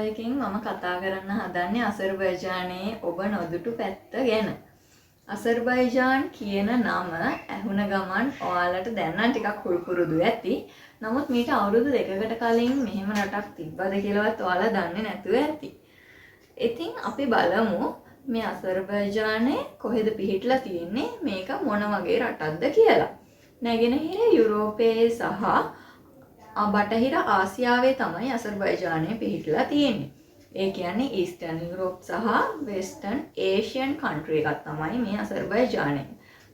එකකින් මම කතා කරන්න හදන්නේ අසර්බයිජානයේ ඔබ නොදුටු පැත්ත ගැන. අසර්බයිජාන් කියන නම ඇහුන ගමන් ඔයාලට දැන් නම් ටිකක් පුරුදු ඇති. නමුත් මීට අවුරුදු 2කට කලින් මෙහෙම රටක් තිබ්බද කියලාවත් ඔයාලා දන්නේ නැතුව ඇති. ඉතින් අපි බලමු මේ අසර්බයිජානය කොහෙද පිහිටලා තියෙන්නේ, මේක මොන වගේ රටක්ද කියලා. නැගෙනහිර යුරෝපයේ සහ බටහිර ආසියාවේ තමයි අසර්බයිජානය පිහිටලා තියෙන්නේ. ඒ කියන්නේ ඊස්ටර්න් යුරෝප් සහ වෙස්ටර්න් ඒෂියන් කන්ට්‍රි එකක් තමයි මේ අසර්බයිජානය.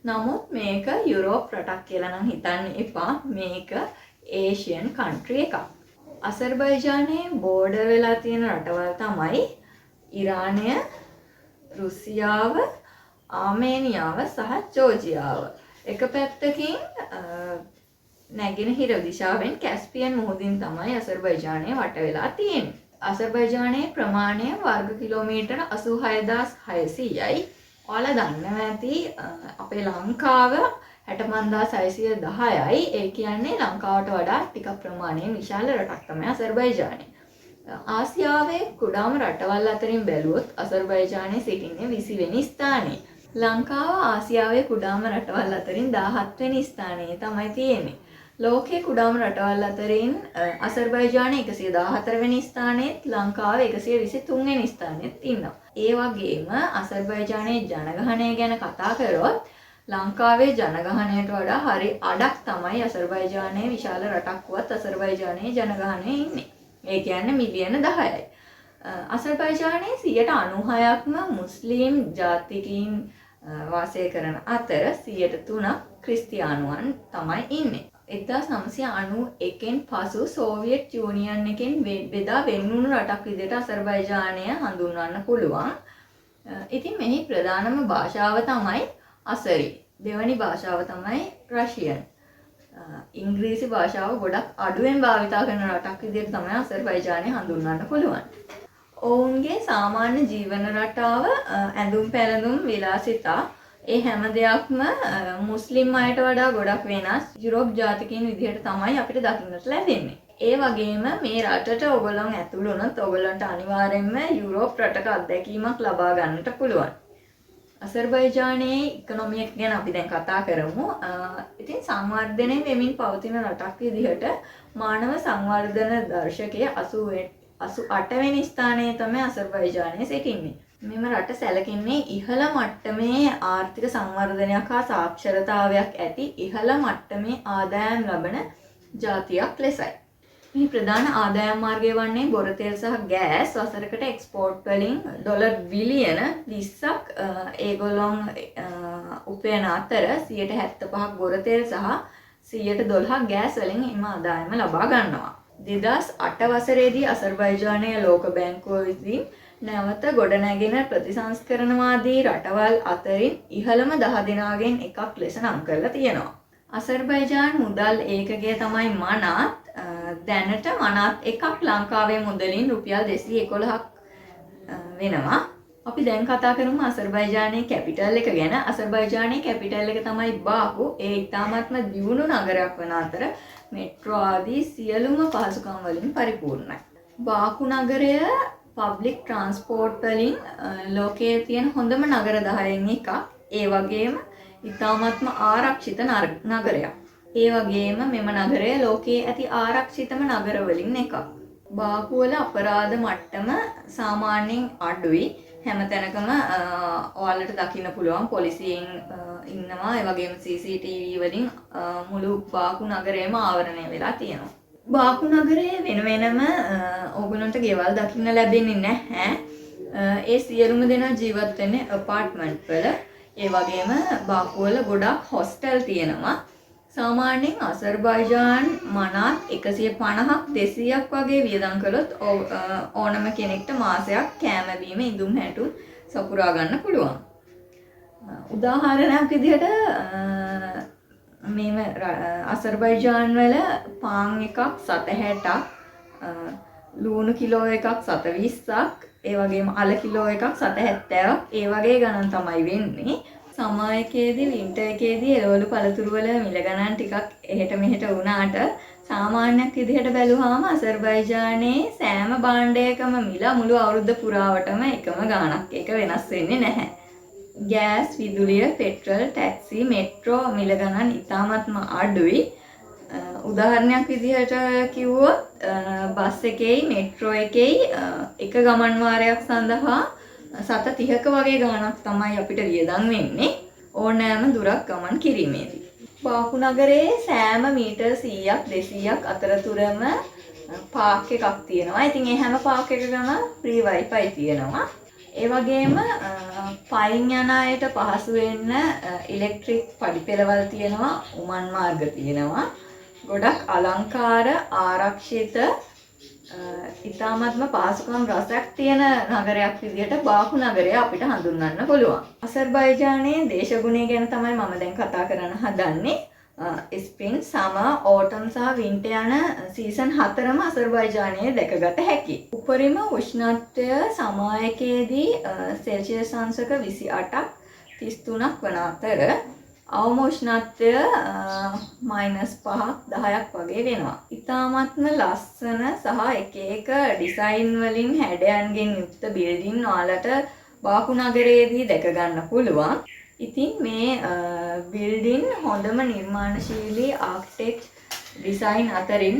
නමුත් මේක යුරෝප් රටක් කියලා නම් හිතන්න එපා. මේක ඒෂියන් කන්ට්‍රි එකක්. අසර්බයිජානයේ බෝඩර් වෙලා තියෙන රටවල් තමයි ඉරානය, රුසියාව, ආමේනියාව සහ ජෝර්ජියාව. එක පැත්තකින් නැගෙනහිර දිශාවෙන් කැස්පියන් මුහුදින් තමයි අසර්බයිජානය වට වෙලා තියෙන්නේ. අසර්බයිජානයේ ප්‍රමාණය වර්ග කිලෝමීටර 86600යි. ඔයාලා දන්නවා ඇති අපේ ලංකාව 65610යි. ඒ කියන්නේ ලංකාවට වඩා ටිකක් ප්‍රමාණයෙන් විශාල රටක් තමයි අසර්බයිජානය. ආසියාවේ කුඩාම රටවල් අතරින් බැලුවොත් අසර්බයිජානය සිටින්නේ 20 වෙනි ස්ථානයේ. ලංකාව ආසියාවේ කුඩාම රටවල් අතරින් 17 වෙනි ස්ථානයේ තමයි තියෙන්නේ. ලෝකයේ කුඩාම රටවල් අතරින් අසර්බයිජානය 114 වෙනි ස්ථානයේත් ලංකාව 123 වෙනි ස්ථානයේත් ඉන්නවා. ඒ වගේම අසර්බයිජානයේ ජනගහනය ගැන කතා කරොත් ලංකාවේ ජනගහනයට වඩා හරි අඩක් තමයි අසර්බයිජානයේ විශාල රටක් වුවත් අසර්බයිජානයේ ජනගහනය ඉන්නේ. ඒ කියන්නේ මිලියන 10යි. අසර්බයිජානයේ 96%ක්ම මුස්ලිම් ජාතිකයින් වාසය කරන අතර 3%ක් ක්‍රිස්තියානුවන් තමයි ඉන්නේ. 1991න් පසු සෝවියට් යූනියන් එකෙන් බෙදා වෙන්වුණු රටක් විදිහට අසර්බයිජානය හඳුන්වන්න පුළුවන්. ඉතින් මෙහි ප්‍රධානම භාෂාව තමයි අසරි. දෙවැනි භාෂාව තමයි රෂියන්. ඉංග්‍රීසි භාෂාව ගොඩක් අඩුවෙන් භාවිතා කරන රටක් විදිහට තමයි අසර්බයිජානය හඳුන්වන්න පුළුවන්. ඔවුන්ගේ සාමාන්‍ය ජීවන රටාව, ඇඳුම් පැළඳුම්, විලාසිතා ඒ හැම දෙයක්ම මුස්ලිම් අයට වඩා ගොඩක් වෙනස් යුරෝප් ජාතිකයින් විදිහට තමයි අපිට දකින්නට ලැබෙන්නේ. ඒ වගේම මේ රටට ඔයගොල්ලන් ඇතුළු වුණොත් ඔයගොල්ලන්ට අනිවාර්යයෙන්ම යුරෝප් රටක අත්දැකීමක් ලබා ගන්නට පුළුවන්. අසර්බයිජානයේ ඉකොනොමි එක ගැන අපි දැන් කතා කරමු. ඉතින් සංවර්ධනය වෙමින් පවතින රටක් විදිහට මානව සංවර්ධන දර්ශකයේ 88 වෙනි ස්ථානයේ තමයි අසර්බයිජානය සිටින්නේ. මෙම රට සැලකෙන්නේ ඉහළ මට්ටමේ ආර්ථික සංවර්ධනයක් හා සාක්ෂරතාවයක් ඇති ඉහළ මට්ටමේ ආදායම් ලබන ජාතියක් ලෙසයි. මේ ප්‍රධාන ආදායම් මාර්ගය වන්නේ බොර තෙල් සහ ගෑස්. වසරකට එක්ස්පෝර්ට් වලින් ඩොලර් බිලියන 20ක් ඒගොල්ලොන් උපයන අතර 75%ක් බොර තෙල් සහ 112ක් ගෑස් වලින් එම ආදායම ලබා ගන්නවා. 2008 වසරේදී අසර්බයිජානය ලෝක බැංකුව විසින් නැවත ගොඩනැගෙන ප්‍රතිසංස්කරණවාදී රටවල් අතරින් ඉහළම 10 දෙනාගෙන් එකක් ලෙස නම් කරලා තියෙනවා. අසර්බයිජාන් මුදල් ඒකකය තමයි මනාත්. දැනට මනාත් එකක් ලංකාවේ මුදලින් රුපියල් 211ක් වෙනවා. අපි දැන් කතා කරමු අසර්බයිජානයේ කැපිටල් එක ගැන. අසර්බයිජානයේ කැපිටල් එක තමයි බාකු. ඒ ඉතාමත්ම දියුණු නගරයක් වන අතර මෙට්‍රෝ ආදී සියලුම පහසුකම් වලින් පරිපූර්ණයි. බාකු නගරය පබ්ලික් ට්‍රාන්ස්පෝර්ට් වලින් ලෝකයේ තියෙන හොඳම නගර 10න් එකක්. ඒ වගේම ඉතාමත්ම ආරක්ෂිත නගරයක්. ඒ වගේම මෙම නගරය ලෝකයේ ඇති ආරක්ෂිතම නගර වලින් එකක්. බාකු වල අපරාධ මට්ටම සාමාන්‍යයෙන් අඩුයි. හැම තැනකම ඔයාලට දකින්න පුළුවන් පොලිසියෙන් ඉන්නවා. ඒ වගේම CCTV වලින් මුළු බාකු නගරයම ආවරණය වෙලා තියෙනවා. බාකු නගරයේ වෙන වෙනම ඕගොල්ලන්ට ගෙවල් දකින්න ලැබෙන්නේ නැහැ. ඒ සියලුම දෙනා ජීවත් වෙන්නේ අපාර්ට්මන්ට් වල. ඒ වගේම බාකු වල ගොඩක් හොස්ටල් තියෙනවා. සාමාන්‍යයෙන් අසර්බයිජාන් මනාත් 150ක් 200ක් වගේ වියදම් කළොත් ඕනම කෙනෙක්ට මාසයක් කෑම බීම ඉඳුම් හැටුම් සපුරා ගන්න පුළුවන්. උදාහරණයක් විදිහට මේ අසර්බයිජාන් වල පාන් එකක් 760ක්, ලුණු කිලෝ එකක් 720ක්, ඒ වගේම අල කිලෝ එකක් 770ක්, ඒ වගේ ගණන් තමයි වෙන්නේ. සමායකයේදී වින්ටර් එකේදී එළවලු පළතුරු වල මිල ගණන් ටිකක් එහෙට මෙහෙට වුණාට සාමාන්‍යයක් විදිහට බැලුවාම අසර්බයිජානයේ සෑම භාණ්ඩයකම මිල මුළු අවුරුද්ද පුරාවටම එකම ගාණක්. ඒක වෙනස් වෙන්නේ නැහැ. ගෑස්, විදුලිය, පෙට්‍රල්, ටැක්සි, මෙට්‍රෝ මිල ගණන් ඉතාමත්ම අඩුයි. උදාහරණයක් විදිහට කිව්වොත් බස් එකේයි මෙට්‍රෝ එකේයි එක ගමන් වාරයක් සඳහා සත 30ක වගේ ගාණක් තමයි අපිට වියදම් වෙන්නේ ඕනෑම දුරක් ගමන් කිරීමේදී. බාකු නගරයේ සෑම මීටර් 100ක් 200ක් අතරතුරම පාක් එකක් තියෙනවා. ඉතින් ඒ හැම පාක් එකකම ෆ්‍රී වයිෆයි තියෙනවා. ඒ වගේම පයින් යන අයට පහසු වෙන්න ඉලෙක්ට්‍රික් පඩිපෙළවල් තියෙනවා, උමන් මාර්ග තියෙනවා. ගොඩක් අලංකාර ආරක්ෂිත ඉතාමත්ම පහසුකම් රසක් තියෙන නගරයක් විදිහට බාකු නගරය අපිට හඳුන්වන්න පුළුවන්. අසර්බයිජානයේ දේශගුණය ගැන තමයි මම දැන් කතා කරන්න හදන්නේ. ස්ප්‍රින්, සමර්, ඕටම් සහ වින්ටර් යන සීසන් 4ම අසර්බයිජානයේ දැකගත හැකියි. උපරිම උෂ්ණත්වය සමායකයේදී සෙල්සියස් අංශක 28ක් 33ක් වන අතර අවම උෂ්ණත්වය -5ක් 10ක් වගේ වෙනවා. ඉතාමත්ම ලස්සන සහ එක එක ඩිසයින් වලින් හැඩයන්ගෙන් යුක්ත බිල්ඩින් වලට බාකු නගරයේදී දැක ගන්න පුළුවන්. ඉතින් මේ බිල්ඩින් හොඳම නිර්මාණශීලී ආර්කිටෙක්ට් ඩිසයින් අතරින්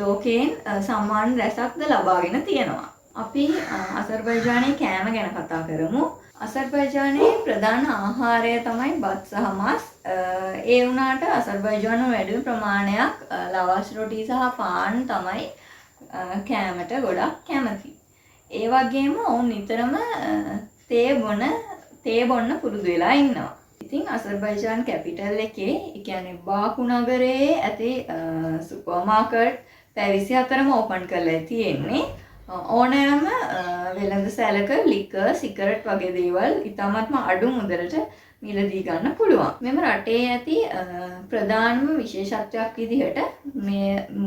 ලෝකයෙන් සම්මාන රැසක්ද ලබාගෙන තියෙනවා. අපි අසර්බයිජානයේ කෑම ගැන කතා කරමු. අසර්බයිජානයේ ප්‍රධාන ආහාරය තමයි බත් සහ මස්. ඒ වුණාට අසර්බයිජාන වැඩි ප්‍රමාණයක් ලවස් රොටි සහ පාන් තමයි කෑමට ගොඩක් කැමති. ඒ වගේම ඔවුන් නිතරම තේ බොන්න පුරුදු වෙලා ඉන්නවා. ඉතින් අසර්බයිජාන් කැපිටල් එකේ, ඒ කියන්නේ බාකු නගරයේ ඇති සුපර් මාකට් 24ම ඕපන් කරලා තියෙන්නේ. ඕනෑම වෙළඳ සැලක ලිකර්, සිගරට් වගේ දේවල් ඉතාමත්ම අඩු මුදලට මිලදී ගන්න පුළුවන්. මෙම රටේ ඇති ප්‍රධානම විශේෂත්වයක් විදිහට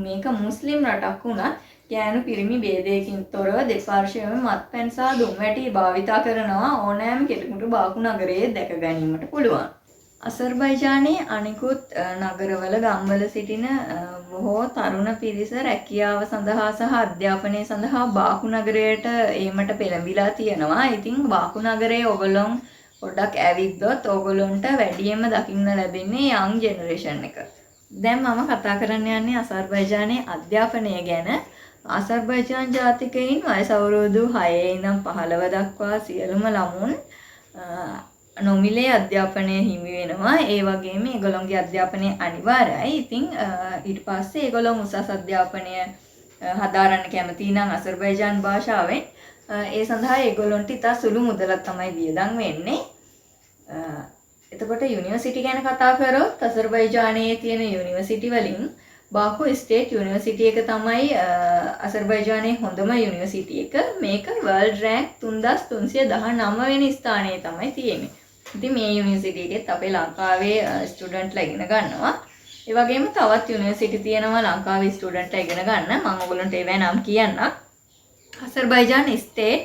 මේක මුස්ලිම් රටක් වුණත් ගෑනු පිරිමි ભેදයකින් තොරව දෙපාර්ශ්වයම මත්පැන් සහ දුම්වැටි භාවිතා කරනවා ඕනෑම කෙනෙකුට බාකු නගරයේ දැක ගැනීමට පුළුවන්. අසර්බයිජානයේ අනෙකුත් නගරවල ගම්වල සිටින බොහෝ තරුණ පිරිස රැකියාව සඳහා සහ අධ්‍යාපනය සඳහා බාකු නගරයට ඒමට පෙළඹිලා තියෙනවා. ඉතින් බාකු නගරයේ ඔයගොල්ලෝ පොඩ්ඩක් ඇවිද්දොත් ඔයගොල්ලන්ට වැඩියෙන්ම දකින්න ලැබෙන්නේ යං ජෙනරේෂන් එක. දැන් මම කතා කරන්න යන්නේ අසර්බයිජානයේ අධ්‍යාපනය ගැන. අසර්බයිජාන් ජාතිකයින් වයස අවුරුදු 6 ඉඳන් 15 දක්වා සියලුම ළමුන් නොමිලේ අධ්‍යාපනය හිමි වෙනවා. ඒ වගේම ඒගොල්ලන්ගේ අධ්‍යාපනය අනිවාර්යයි. ඉතින් ඊට පස්සේ ඒගොල්ලෝ උසස් අධ්‍යාපනය හදාරන්න කැමති නම් අසර්බයිජාන් භාෂාවෙන් ඒ සඳහා ඒගොල්ලන්ට ඉතා සුළු මුදලක් තමයි වියදම් වෙන්නේ. එතකොට යුනිවර්සිටි ගැන කතා කරොත් අසර්බයිජානයේ තියෙන යුනිවර්සිටි වලින් බාකු ස්ටේට් යුනිවර්සිටි එක තමයි අසර්බයිජානයේ හොඳම යුනිවර්සිටි එක. මේක වර්ල්ඩ් රෑන්ක් 3319 වෙනි ස්ථානයේ තමයි තියෙන්නේ. ඉතින් මේ යුනිවර්සිටි එකෙත් අපේ ලංකාවේ ස්ටුඩන්ට්ලා ඉගෙන ගන්නවා. ඒ වගේම තවත් යුනිවර්සිටි තියෙනවා ලංකාවේ ස්ටුඩන්ට්ලා ඉගෙන ගන්න. මම ඔයගොල්ලන්ට ඒවා නම් කියන්නම්. Azerbaijan state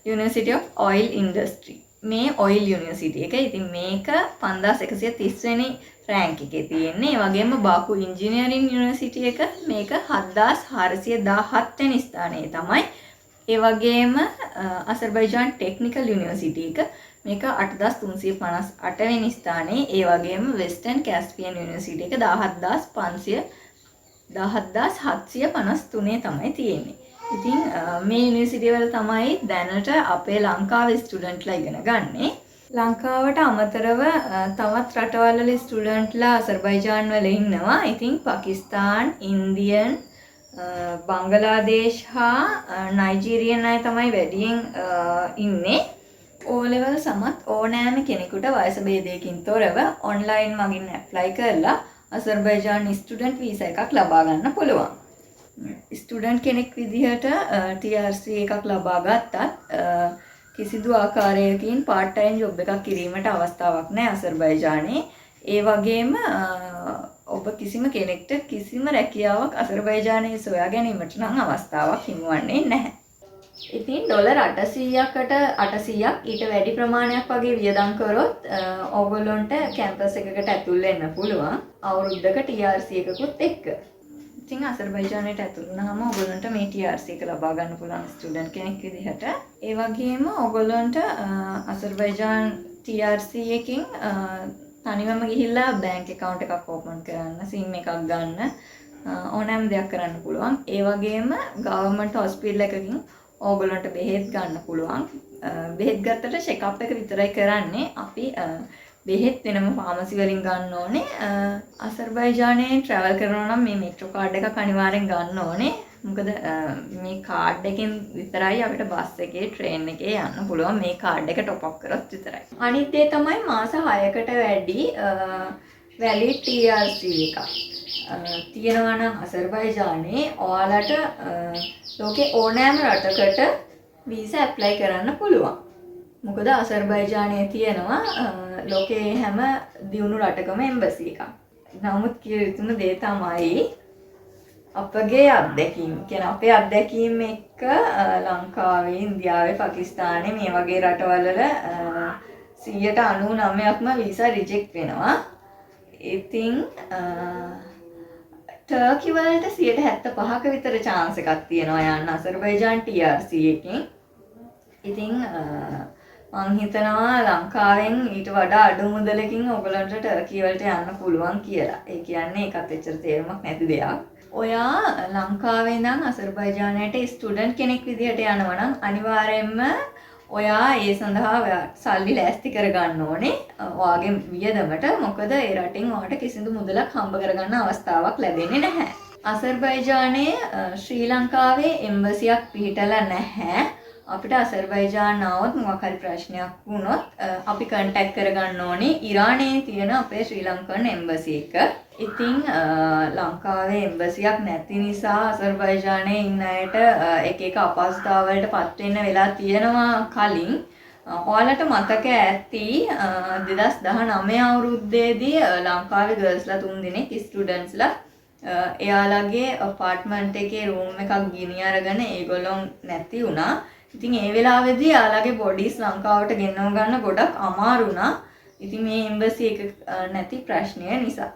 university of oil industry. මේ ඔයිල් යුනිවර්සිටි එක. ඉතින් මේක 5130 වෙනි රෑන්ක් එකේ තියෙන්නේ. ඒ වගේම බාකු ඉන්ජිනියරින් යුනිවර්සිටි එක මේක 7417 වෙනි ස්ථානයේ තමයි. ඒ වගේම අසර්බයිජාන් ටෙක්නිකල් යුනිවර්සිටි එක මේක 8358 වෙනි ස්ථානයේ. ඒ වගේම වෙස්ටර්න් කැස්පියන් යුනිවර්සිටි එක 17753 තමයි තියෙන්නේ. ඉතින් මේ යුනිවර්සිටි වල තමයි දැනට අපේ ලංකාවේ ස්ටුඩන්ට්ලා ඉගෙන ගන්නේ. ලංකාවට අමතරව තවත් රටවල් වල ස්ටුඩන්ට්ලා අසර්බයිජාන් වල ඉන්නවා. ඉතින් පාකිස්තාන්, ඉන්දියන්, බංගලාදේශ හා නයිජීරියන් අය තමයි වැඩියෙන් ඉන්නේ. O level සමත් ඕනෑම කෙනෙකුට වයස භේදයකින් තොරව ඔන්ලයින් මගින් ඇප්ලයි කරලා අසර්බයිජාන් ස්ටුඩන්ට් වීසා එකක් ලබා ගන්න පුළුවන්. ස්ටුඩන්ට් කෙනෙක් විදිහට TRC එකක් ලබා ගත්තත් කිසිදු ආකාරයකින් part time job එකක් කිරීමට අවස්ථාවක් නැහැ අසර්බයිජානයේ. ඒ වගේම ඔබ කිසිම කෙනෙක්ට කිසිම රැකියාවක් අසර්බයිජානයේ සොයා ගැනීමට නම් අවස්ථාවක් හිමිවන්නේ නැහැ. ඉතින් ඩොලර් 800කට 800ක් ඊට වැඩි ප්‍රමාණයක් වගේ වියදම් කරොත් ඕගොල්ලොන්ට කැම්පස් එකකට ඇතුල් වෙන්න පුළුවන් අවුරුද්දක TRC එකකුත් එක්ක. ඉතින් අසර්බයිජානයට ඇතුල් වුණාම ඕගොල්ලන්ට මේ TRC එක ලබා ගන්න පුළුවන් ස්ටුඩන්ට් කෙනෙක් විදිහට. ඒ වගේම ඕගොල්ලන්ට අසර්බයිජාන් TRC එකකින් තනිවම ගිහිල්ලා බැංක් account එකක් open කරන්න, SIM එකක් ගන්න ඕනෑම දෙයක් කරන්න පුළුවන්. ඒ වගේම government hospital එකකින් ඕගොල්ලන්ට බෙහෙත් ගන්න පුළුවන්. බෙහෙත් ගත්තට check up එක විතරයි කරන්නේ. අපි බෙහෙත් වෙනම ෆාමසි වලින් ගන්න ඕනේ. අසර්බයිජානයේ travel කරනවා නම් මේ metro card එකක් අනිවාර්යෙන් ගන්න ඕනේ. මොකද මේ කාඩ් එකෙන් විතරයි අපිට බස් එකේ ට්‍රේන් එකේ යන්න පුළුවන් මේ කාඩ් එක টොප් අප් කරොත් විතරයි. අනිත් දේ තමයි මාස 6කට වැඩි වැලිඩ් TRC එකක්. තියෙනවා නම් අසර්බයිජානයේ ඔයාලට ලෝකේ ඕනෑම රටකට වීසා ඇප්ලයි කරන්න පුළුවන්. මොකද අසර්බයිජානයේ තියෙනවා ලෝකේ හැම දියුණු රටකම එම්බසි එකක්. නමුත් කිය යුතුම දේ තමයි අපගේ අත්දැකීම්. කියන්නේ අපේ අත්දැකීම් එක්ක ලංකාවේ, ඉන්දියාවේ, පාකිස්තානයේ මේ වගේ රටවල 99%ක්ම වීසා රිජෙක්ට් වෙනවා. ඉතින් ටර්කි වලට 75%ක විතර chance එකක් තියෙනවා යන්න අසර්බයිජාන් TRC එකෙන්. ඉතින් මං හිතනවා ලංකාවෙන් ඊට වඩා අඩු මුදලකින් ඔයගලන්ට ටර්කි වලට යන්න පුළුවන් කියලා. ඒ කියන්නේ ඒකත් එච්චර තේරුමක් නැති දෙයක්. ඔයා ලංකාවේ ඉඳන් අසර්බයිජානයට ස්ටුඩන්ට් කෙනෙක් විදිහට යනවා නම් අනිවාර්යයෙන්ම ඔයා ඒ සඳහා සල්ලි ලෑස්ති කරගන්න ඕනේ. ඔයාගේ වියදමට. මොකද ඒ රටින් ඔයාට කිසිදු මුදලක් හම්බ කරගන්න අවස්ථාවක් ලැබෙන්නේ නැහැ. අසර්බයිජානයේ ශ්‍රී ලංකාවේ එම්බසියක් පිහිටලා නැහැ. අපිට අසර්බයිජාන් ආවොත් මොකක් හරි ප්‍රශ්නයක් වුණොත් අපි කන්ටැක්ට් කරගන්න ඕනේ ඉරානයේ තියෙන අපේ ශ්‍රී ලංකන් එම්බසි එක. ඉතින් ලංකාවේ එම්බසියක් නැති නිසා අසර්බයිජානයේ ඉන්න අයට එක එක අපහසුතාවලට පත් වෙන්න වෙලා තියෙනවා කලින්. ඔයාලට මතක ඇති 2019 අවුරුද්දේදී ලංකාවේ ගර්ල්ස්ලා 3 දෙනෙක් ස්ටුඩන්ට්ස්ලා එයාලගේ අපාර්ට්මන්ට් එකේ රූම් එකක් ගිනි අරගෙන ඒගොල්ලෝ නැති වුණා. ඉතින් ඒ වෙලාවේදී යාළගේ බොඩිස් ලංකාවට ගෙන්නව ගන්න ගොඩක් අමාරු වුණා. ඉතින් මේ එම්බසි එක නැති ප්‍රශ්නය නිසා.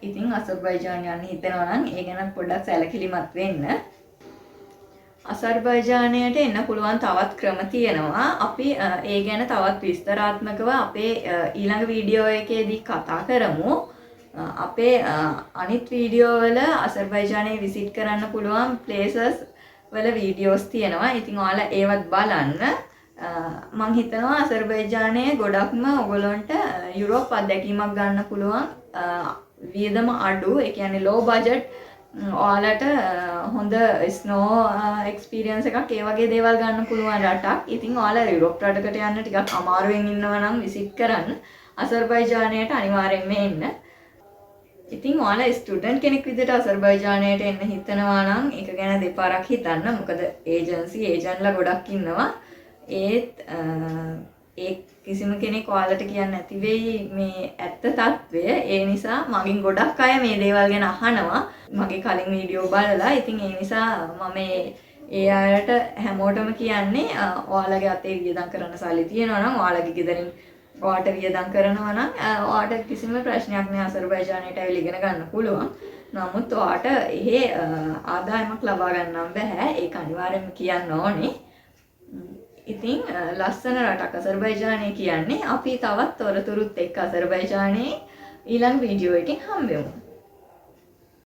ඉතින් අසර්බයිජාන් යන්න හිතනවා නම් ඒ ගැන පොඩ්ඩක් සැලකිලිමත් වෙන්න. අසර්බයිජානයට එන්න පුළුවන් තවත් ක්‍රම තියෙනවා. අපි ඒ ගැන තවත් විස්තරාත්මකව අපේ ඊළඟ වීඩියෝ එකේදී කතා කරමු. අපේ අනිත් වීඩියෝ වල අසර්බයිජානයේ විසිට් කරන්න පුළුවන් ප්ලේසස් වල වීඩියෝස් තියෙනවා. ඉතින් ඔයාලා ඒවත් බලන්න. මම හිතනවා අසර්බයිජානයේ ගොඩක්ම ඔයගොල්ලන්ට යුරෝප් අත්දැකීමක් ගන්න පුළුවන්. වියදම අඩු. ඒ කියන්නේ low budget. ඔයාලට හොඳ ස්නෝ එක්ස්පීරියන්ස් එකක් ඒ වගේ දේවල් ගන්න පුළුවන් රටක්. ඉතින් ඔයාලා යුරෝප් රටකට යන්න ටිකක් අමාරුවෙන් ඉන්නවා නම් විසිට් කරන්න අසර්බයිජානයට අනිවාර්යෙන්ම එන්න. ඉතින් ඔයාලා ස්ටුඩන්ට් කෙනෙක් විදිහට අසර්බයිජානයට එන්න හිතනවා නම් ඒක ගැන දෙපාරක් හිතන්න. මොකද ඒජන්ට්ලා ගොඩක් ඉන්නවා. ඒත් ඒ කිසිම කෙනෙක් ඔයාලට කියන්නේ නැති වෙයි මේ ඇත්ත తත්වය. ඒ නිසා මගෙන් ගොඩක් අය මේ දේවල් ගැන අහනවා. මගේ කලින් වීඩියෝ බලලා. ඉතින් ඒ නිසා මම ඒ අයට හැමෝටම කියන්නේ ඔයාලගේ අතේ වියදම් කරන්න සල්ලි තියෙනවා නම් ඔයාලගේ ගෙදරින් ඔයාට වියදම් කරනවා නම් ඔයාට කිසිම ප්‍රශ්නයක් නෑ අසර්බයිජානයට ඇවිල්ලා ඉගෙන ගන්න පුළුවන්. නමුත් ඔයාට එහෙ ආදායමක් ලබා ගන්නම් බෑ. ඒක අනිවාර්යයෙන්ම කියන්න ඕනේ. ඉතින් ලස්සන රටක් අසර්බයිජානය කියන්නේ. අපි තවත් තොරතුරුත් එක්ක අසර්බයිජානයේ ඊළඟ වීඩියෝ එකකින් හම්බෙමු.